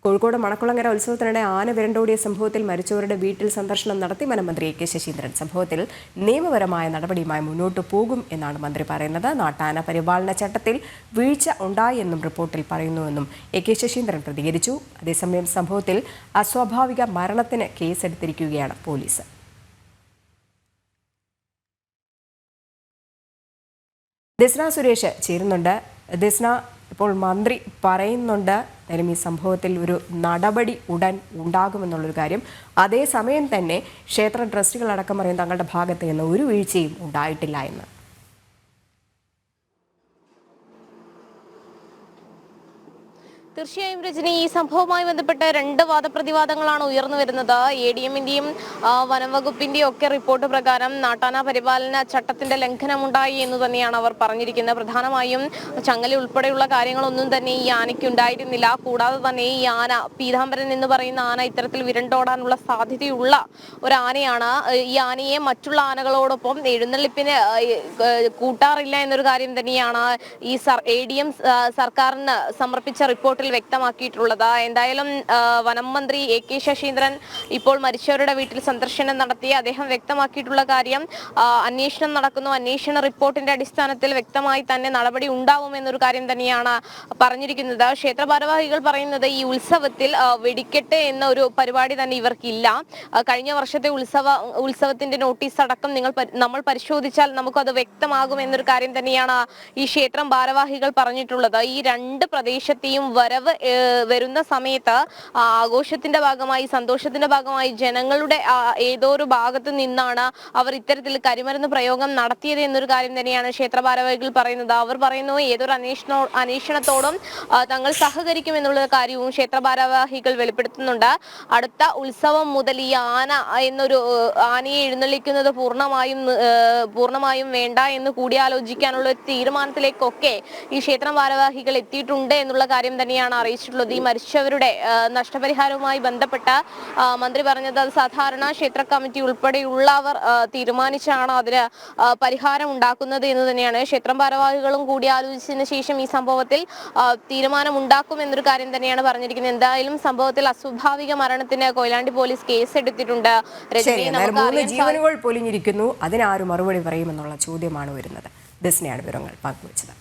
കോഴിക്കോട് മണക്കുളങ്ങര ഉത്സവത്തിനിടെ ആന വിരണ്ടോടിയ സംഭവത്തിൽ മരിച്ചവരുടെ വീട്ടിൽ സന്ദർശനം നടത്തി വനമന്ത്രി എ കെ ശശീന്ദ്രൻ. സംഭവത്തിൽ നിയമപരമായ നടപടിയുമായി മുന്നോട്ടു പോകും എന്നാണ് മന്ത്രി പറയുന്നത്. നാട്ടാന പരിപാലന ചട്ടത്തിൽ വീഴ്ച ഉണ്ടായെന്നും റിപ്പോർട്ടിൽ പറയുന്നുവെന്നും എ കെ ശശീന്ദ്രൻ പ്രതികരിച്ചു. അതേസമയം സംഭവത്തിൽ അസ്വാഭാവിക മരണത്തിന് കേസെടുത്തിരിക്കുകയാണ് പോലീസ്. ദിസ്ന സുരേഷ് ചേരുന്നുണ്ട്. ദിസ്ന, ഇപ്പോൾ മന്ത്രി പറയുന്നുണ്ട് ഈ സംഭവത്തിൽ ഒരു നടപടി ഉടൻ ഉണ്ടാകുമെന്നുള്ളൊരു കാര്യം. അതേസമയം തന്നെ ക്ഷേത്ര ട്രസ്റ്റികളടക്കം പറയും തങ്ങളുടെ ഭാഗത്ത് നിന്ന് ഒരു വീഴ്ചയും ഉണ്ടായിട്ടില്ല എന്ന്. തീർച്ചയായും രജനി, ഈ സംഭവവുമായി ബന്ധപ്പെട്ട് രണ്ട് വാദപ്രതിവാദങ്ങളാണ് ഉയർന്നു വരുന്നത്. ADM-ന്റെയും വനംവകുപ്പിന്റെയും ഒക്കെ റിപ്പോർട്ട് പ്രകാരം നാട്ടാന പരിപാലന ചട്ടത്തിന്റെ ലംഘനമുണ്ടായി എന്ന് തന്നെയാണ് അവർ പറഞ്ഞിരിക്കുന്നത്. പ്രധാനമായും ചങ്ങല ഉൾപ്പെടെയുള്ള കാര്യങ്ങളൊന്നും തന്നെ ഈ ആനയ്ക്ക് ഉണ്ടായിരുന്നില്ല. കൂടാതെ തന്നെ ഈ ആന, പീതാംബരൻ എന്ന് പറയുന്ന ആന, ഇത്തരത്തിൽ വിരണ്ടോടാനുള്ള സാധ്യതയുള്ള ഒരു ആനയാണ്. ഈ ആനയെ മറ്റുള്ള ആനകളോടൊപ്പം എഴുന്നള്ളിപ്പിന് കൂട്ടാറില്ല എന്നൊരു കാര്യം തന്നെയാണ് ഈ ADM സർക്കാരിന് സമർപ്പിച്ച റിപ്പോർട്ട് വ്യക്തമാക്കിയിട്ടുള്ളത്. എന്തായാലും വനം മന്ത്രി എ കെ ശശീന്ദ്രൻ ഇപ്പോൾ മരിച്ചവരുടെ വീട്ടിൽ സന്ദർശനം നടത്തി. അദ്ദേഹം വ്യക്തമാക്കിയിട്ടുള്ള കാര്യം, അന്വേഷണം നടക്കുന്നു, അന്വേഷണ റിപ്പോർട്ടിന്റെ അടിസ്ഥാനത്തിൽ വ്യക്തമായി തന്നെ നടപടി ഉണ്ടാവും എന്നൊരു കാര്യം തന്നെയാണ് പറഞ്ഞിരിക്കുന്നത്. ക്ഷേത്ര ഭാരവാഹികൾ പറയുന്നത് ഈ ഉത്സവത്തിൽ വെടിക്കെട്ട് എന്ന ഒരു പരിപാടി തന്നെ ഇവർക്കില്ല. കഴിഞ്ഞ വർഷത്തെ ഉത്സവത്തിന്റെ നോട്ടീസ് അടക്കം നമ്മൾ പരിശോധിച്ചാൽ നമുക്കത് വ്യക്തമാകും എന്നൊരു കാര്യം തന്നെയാണ് ഈ ക്ഷേത്രം ഭാരവാഹികൾ പറഞ്ഞിട്ടുള്ളത്. ഈ രണ്ട് പ്രദേശത്തെയും വരുന്ന സമയത്ത് ആഘോഷത്തിന്റെ ഭാഗമായി, സന്തോഷത്തിന്റെ ഭാഗമായി ജനങ്ങളുടെ ഏതോ ഒരു ഭാഗത്ത് നിന്നാണ് അവർ ഇത്തരത്തിൽ കരിമരുന്ന് പ്രയോഗം നടത്തിയത് എന്നൊരു കാര്യം തന്നെയാണ് ക്ഷേത്ര ഭാരവാഹികൾ പറയുന്നത്. അവർ പറയുന്നു ഏതൊരു അന്വേഷണത്തോടും തങ്ങൾ സഹകരിക്കും എന്നുള്ള കാര്യവും ക്ഷേത്ര ഭാരവാഹികൾ വെളിപ്പെടുത്തുന്നുണ്ട്. അടുത്ത ഉത്സവം മുതൽ ഈ ആനയെ എഴുന്നള്ളിക്കുന്നത് പൂർണ്ണമായും വേണ്ട എന്ന് കൂടിയാലോചിക്കാനുള്ള ഒരു തീരുമാനത്തിലേക്കൊക്കെ ഈ ക്ഷേത്ര ഭാരവാഹികൾ എത്തിയിട്ടുണ്ട് എന്നുള്ള കാര്യം തന്നെയാണ് അറിയിച്ചിട്ടുള്ളത്. ഈ മരിച്ചവരുടെ നഷ്ടപരിഹാരവുമായി ബന്ധപ്പെട്ട മന്ത്രി പറഞ്ഞത് അത് സാധാരണ ക്ഷേത്ര കമ്മിറ്റി ഉൾപ്പെടെയുള്ളവർ തീരുമാനിച്ചാണ് അതിന് പരിഹാരം ഉണ്ടാക്കുന്നത് എന്ന് തന്നെയാണ്. ക്ഷേത്രം ഭാരവാഹികളും കൂടി ആലോചിച്ചതിന് ശേഷം ഈ സംഭവത്തിൽ തീരുമാനം ഉണ്ടാക്കും എന്നൊരു കാര്യം തന്നെയാണ് പറഞ്ഞിരിക്കുന്നത്. എന്തായാലും സംഭവത്തിൽ അസ്വാഭാവിക മരണത്തിന് കൊയിലാണ്ടി പോലീസ് കേസെടുത്തിട്ടുണ്ട്. ജീവനുകൾ പൊലിഞ്ഞിരിക്കുന്നു, അതിനാരും മറുപടി പറയുമെന്നുള്ള ചോദ്യമാണ് വരുന്നത്. ദിസ്നയാണ് വിവരങ്ങൾ പങ്കുവച്ചത്.